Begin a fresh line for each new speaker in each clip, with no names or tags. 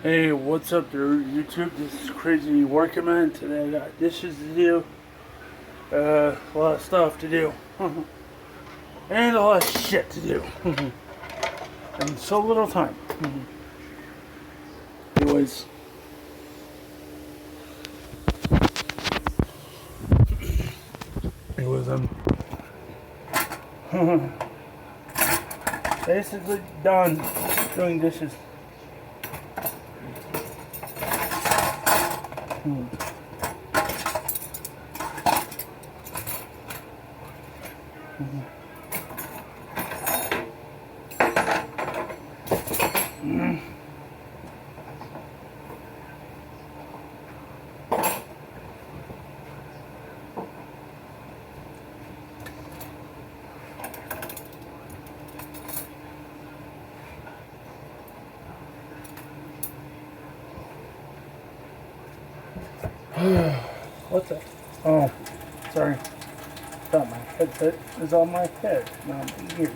Hey, what's up there, YouTube? This is Crazy Working Man. Today I got dishes to do, a lot of stuff to do, and a lot of shit to do, and so little time. Anyways, I'm basically done doing dishes. What's that? Oh, sorry. Thought my headset is on my head, not my ears.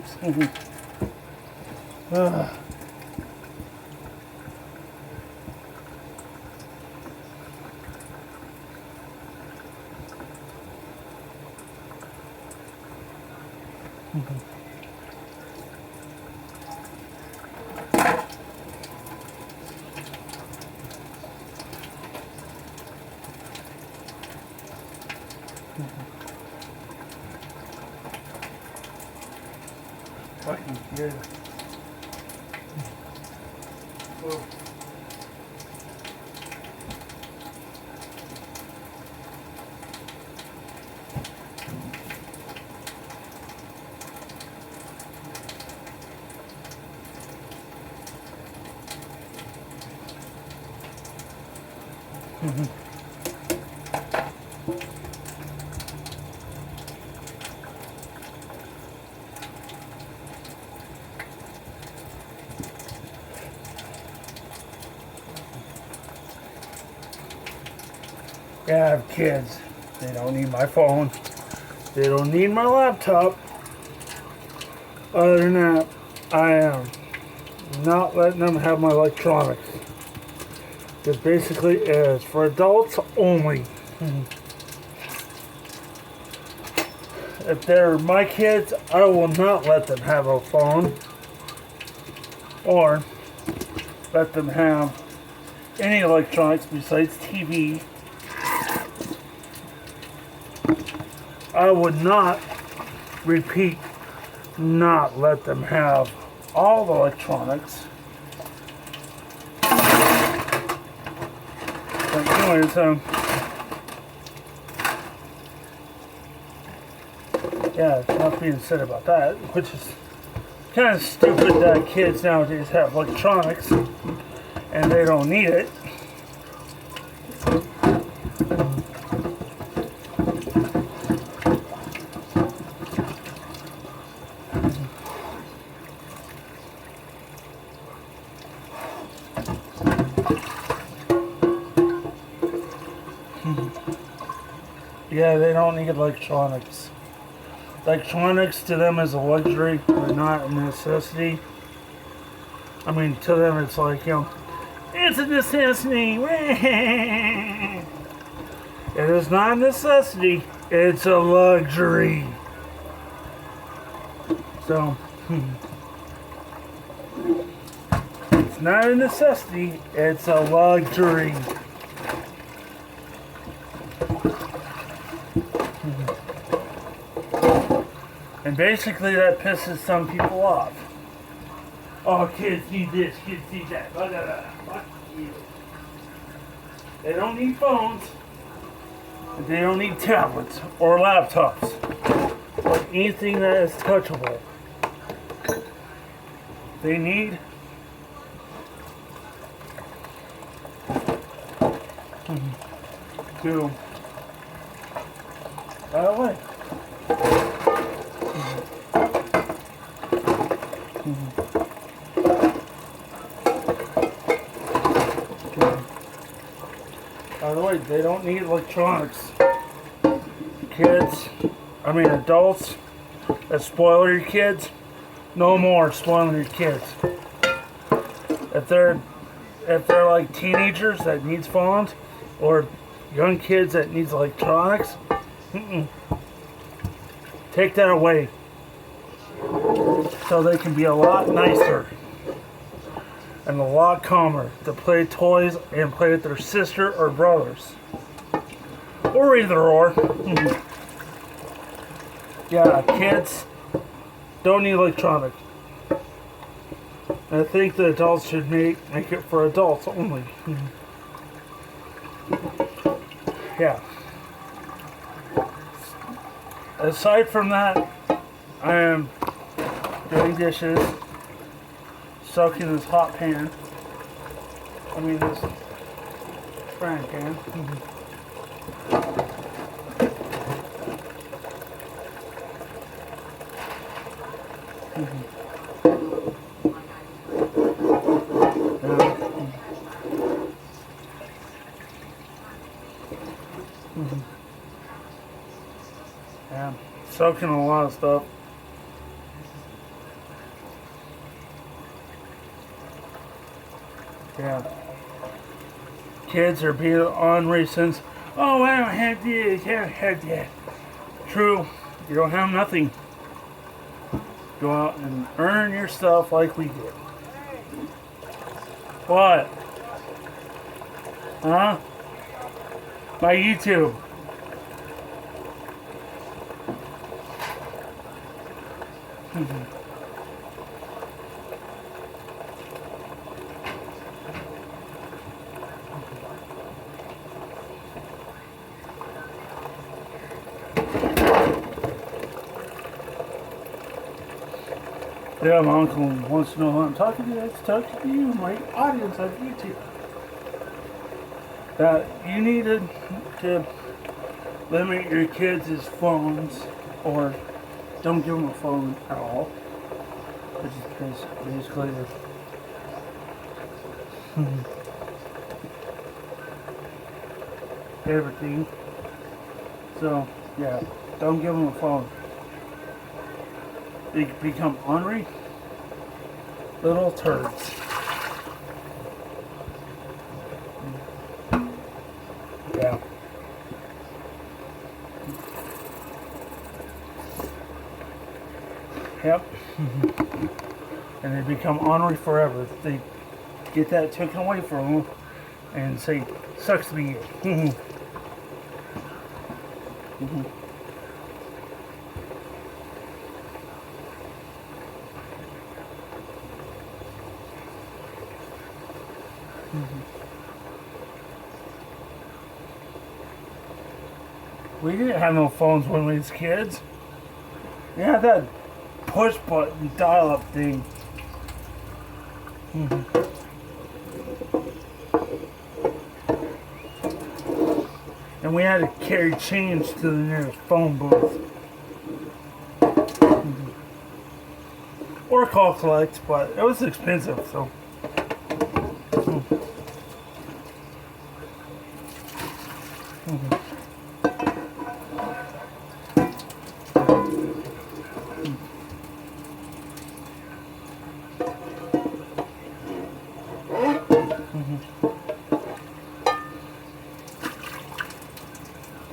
Fucking good. Whoa. Yeah, I have kids. They don't need my phone. They don't need my laptop. Other than that, I am not letting them have my electronics. This basically is for adults only. If they're my kids, I will not let them have a phone or let them have any electronics besides TV. I would not, repeat, not let them have all the electronics. But anyways, yeah, not being said about that, which is kind of stupid that kids nowadays have electronics and they don't need it. Yeah, they don't need electronics. Electronics to them is a luxury, but not a necessity. I mean, to them it's like, it's a necessity. It is not a necessity, it's a luxury. So, it's not a necessity, it's a luxury. And basically that pisses some people off. Oh, kids need this, kids need that, blah, blah, blah. Fuck you. They don't need phones. They don't need tablets or laptops or anything that is touchable. They need to, by the way, they don't need electronics. Kids, adults that spoil your kids, no more spoiling your kids. If they're if they're like teenagers that needs phones, or young kids that needs electronics, take that away so they can be a lot nicer and a lot calmer to play toys and play with their sister or brothers, or either or. Yeah, kids don't need electronics. I think the adults should make it for adults only. Yeah. Aside from that, I am doing dishes, soaking this hot pan. This frying pan. Yeah, soaking a lot of stuff. Yeah. Kids are being ornery since, oh, I don't have this, I don't have that. True, you don't have nothing. Go out and earn your stuff like we did. What? Huh? My YouTube. Yeah, my uncle wants to know who I'm talking to. Let's talk to you, my audience on YouTube. That you need to limit your kids' phones, or don't give them a phone at all. Which is basically everything. So, yeah, don't give them a phone. They become ornery little turds. Yeah. Yep. And they become ornery forever. They get that taken away from them and say, sucks to be you. We didn't have no phones when we was kids. We had that push button dial-up thing. And we had to carry change to the nearest phone booth. Or call collect, but it was expensive, so.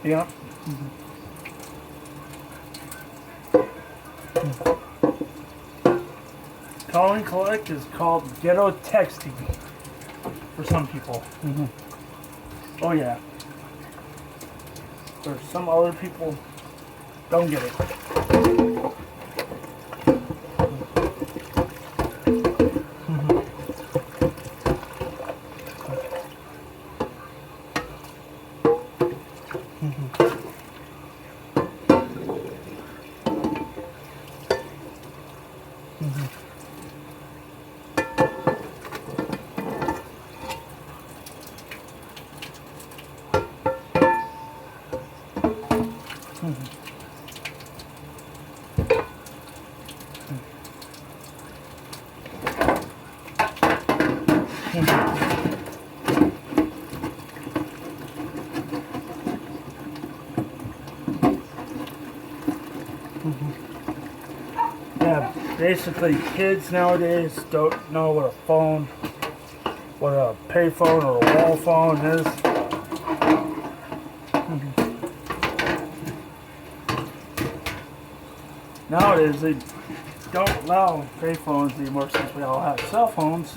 Yeah. Call and collect is called ghetto texting for some people. Oh yeah. For some other people, don't get it. Yeah, basically kids nowadays don't know what a phone what a payphone or a wall phone is. Nowadays, they don't allow payphones anymore since we all have cell phones,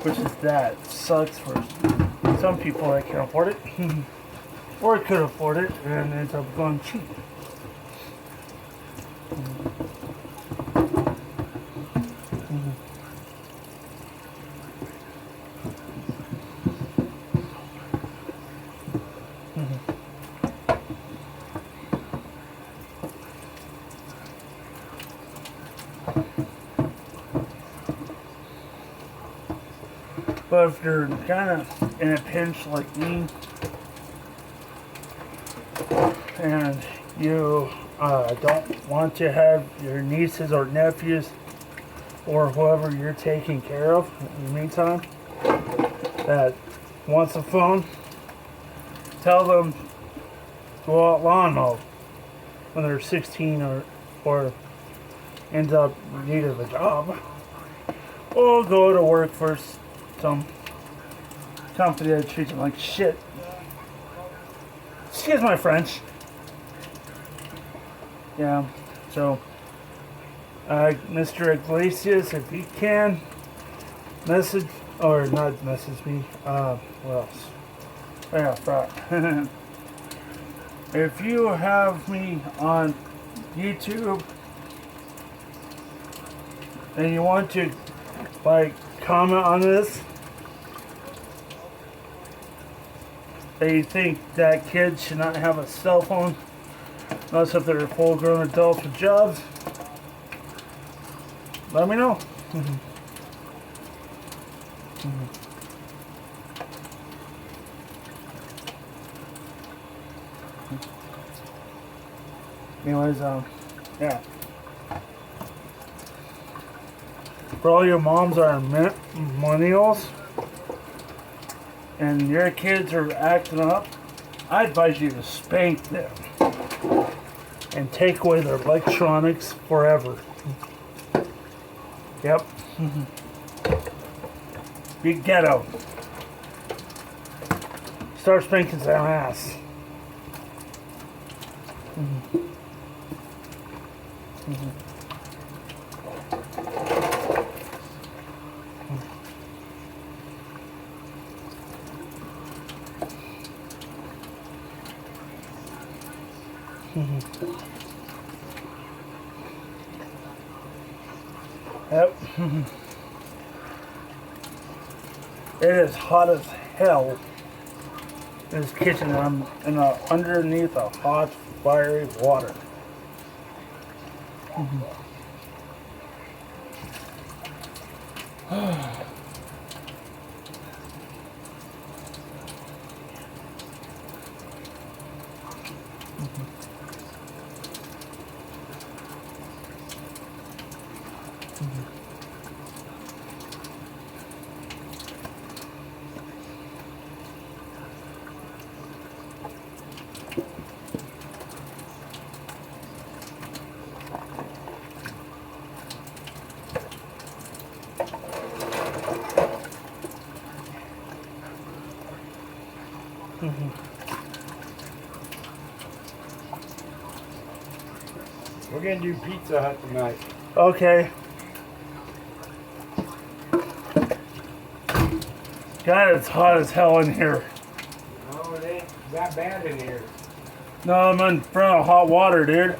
which is that sucks for some people that can't afford it, or could afford it and ends up going cheap. But if you're kind of in a pinch like me, and you don't want to have your nieces or nephews or whoever you're taking care of in the meantime that wants a phone, tell them go out lawn mow when they're 16 or ends up needing a job, or go to work for some company that treats them like shit. Excuse my French. Yeah, so Mr. Iglesias, if you can message or not message me, what else? Yeah, thought. If you have me on YouTube and you want to like comment on this, they think that kids should not have a cell phone unless if they're full-grown adults with jobs, let me know. Anyways, yeah. For all your moms that are millennials and your kids are acting up, I advise you to spank them and take away their electronics forever. Yep. Be ghetto. Start spanking some ass. Yep. It is hot as hell in this kitchen. I'm underneath a hot, fiery water.
We're gonna do Pizza Hut tonight.
Okay. God, it's hot as hell in here.
No, it ain't that bad in here.
No, I'm in front of hot water, dude.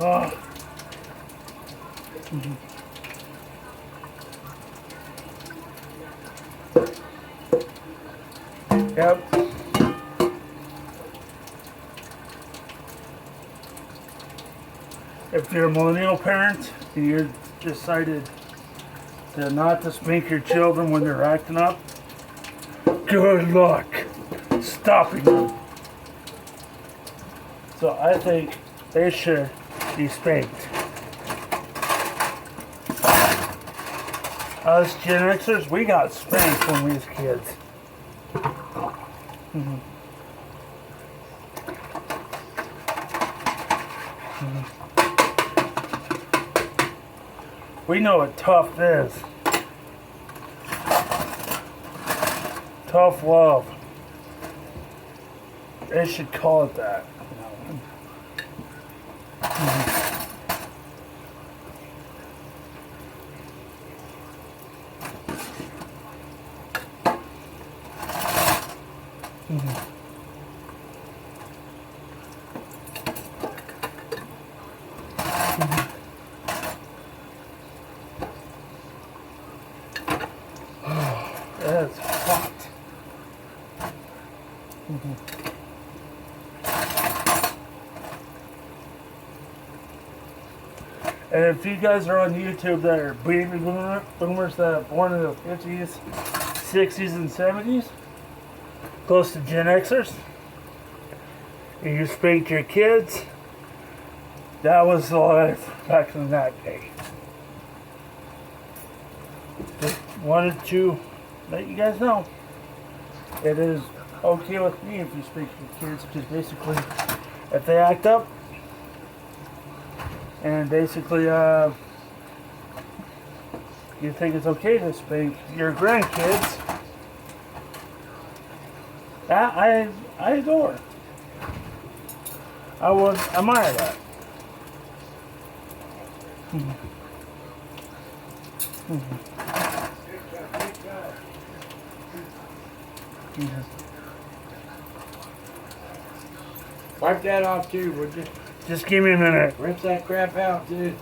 Oh. Mhm. Yep. If you're a millennial parent and you decided not to spank your children when they're acting up, good luck stopping them. So I think they should be spanked. Us Gen Xers, we got spanked when we was kids. Mm-hmm. Mm-hmm. We know what tough is. Tough love. They should call it that. Mm-hmm. Mm-hmm. That's hot. Mm-hmm. And if you guys are on YouTube that are baby boomers that are born in the 50s, 60s, and 70s, close to Gen Xers, and you spanked your kids, that was the life back in that day. Just wanted to let you guys know it is okay with me if you spank your kids, because basically if they act up and basically you think it's okay to spank your grandkids, that I adore. I would admire that. Mm-hmm. Mm-hmm. Mm-hmm.
Wipe that off too, would you?
Just give me a minute.
Rinse that crap out, dude.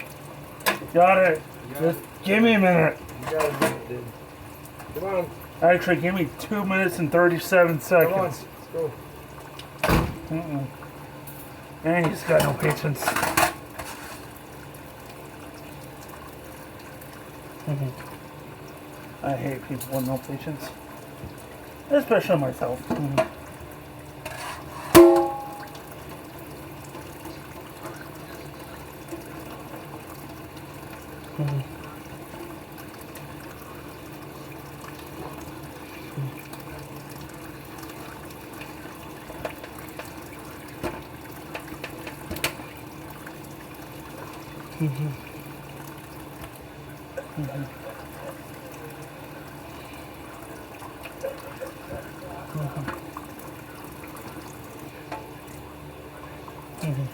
Got it. Just give me a minute.
You got a minute, dude. Come on.
Actually, give me 2 minutes and 37 seconds.
Come on. Let's go.
Mm-mm. Man, he's got no patience. Mm-hmm. I hate people with no patience. Especially myself. Mm-hmm. Mm-hmm. Mm-hmm. Mm-hmm. Mm-hmm.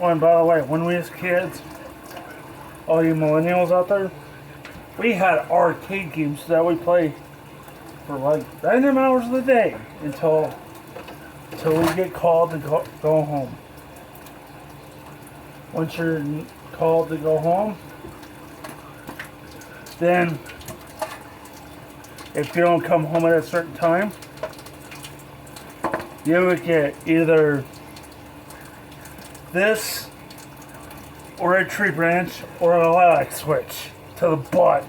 Oh, and by the way, when we was kids, all you millennials out there, we had arcade games that we played for like random hours of the day until we get called to go home. Once you're called to go home, then if you don't come home at a certain time, you would get either this or a tree branch or a lilac switch to the butt.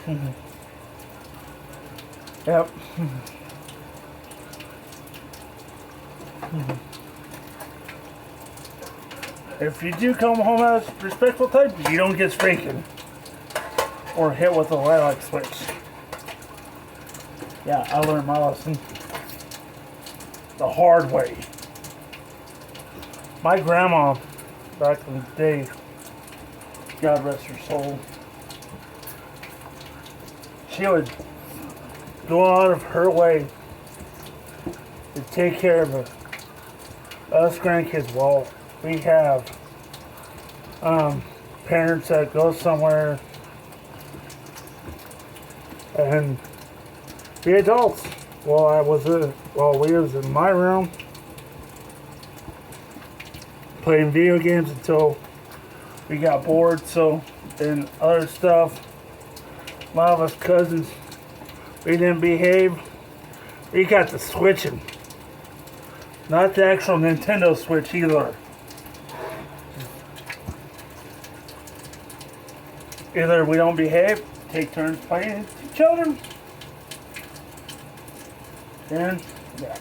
Mm-hmm. Yep. Mm-hmm. If you do come home at a respectful time, you don't get spanking or hit with a lilac switch. Yeah, I learned my lesson the hard way. My grandma, back in the day, God rest her soul. She would go out of her way to take care of us grandkids. Well, we have parents that go somewhere and the adults. Well, we was in my room playing video games until we got bored. So, and other stuff. A lot of us cousins, we didn't behave. We got the switching, not the actual Nintendo Switch either. Either we don't behave, take turns playing each other, and yeah.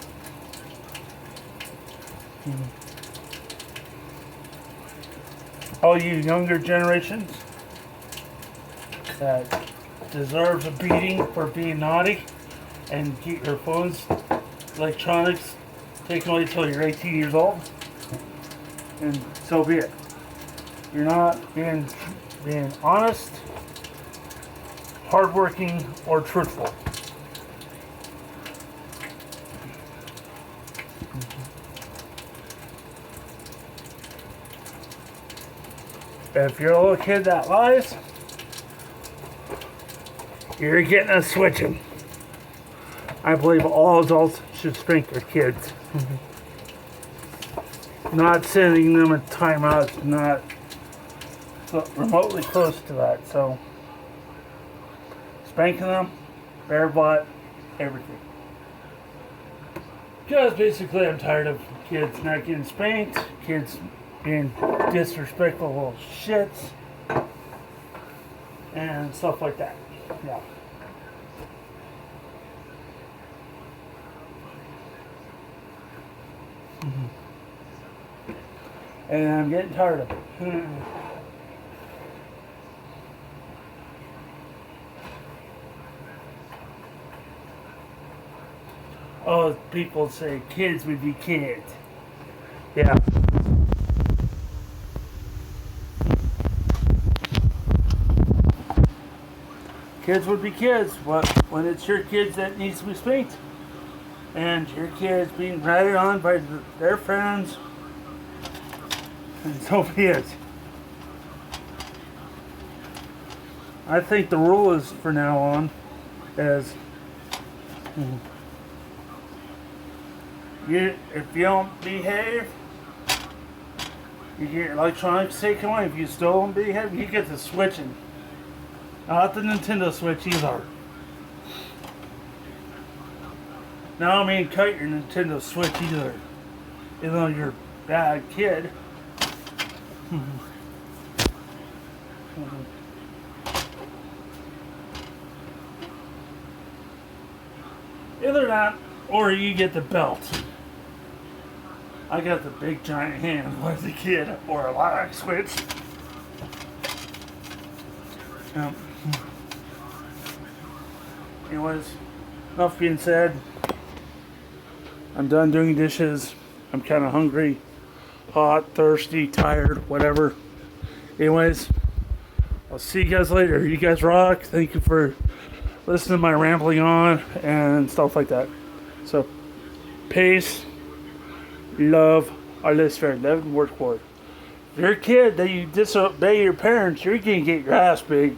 All you younger generations that deserves a beating for being naughty and keep your phones, electronics taken away until you're 18 years old, and so be it. You're not being honest, hardworking, or truthful. If you're a little kid that lies, you're getting a switching. I believe all adults should spank their kids. Not sending them a timeout, not remotely close to that. So, spanking them, bare butt, everything. Because basically I'm tired of kids not getting spanked, kids being disrespectful little shits, and stuff like that. Yeah. And I'm getting tired of it. Oh, people say kids would be kids. Yeah. Kids would be kids, but when it's your kids that needs to be spanked, and your kids being ratted on by their friends, and so be it. I think the rule is, for now on, is if you don't behave, you get your electronics taken away. If you still don't behave, you get the switching. Not the Nintendo Switch either. Now I mean cut your Nintendo Switch either. Even though you're a bad kid. Either that, or you get the belt. I got the big giant hand as a kid, or a light switch. Anyways, enough being said. I'm done doing dishes. I'm kind of hungry, hot, thirsty, tired, whatever. Anyways, I'll see you guys later. You guys rock. Thank you for listening to my rambling on and stuff like that. So, peace, love, or let's fair, love and work for it. If you're a kid that you disobey your parents, you're going to get your ass beat.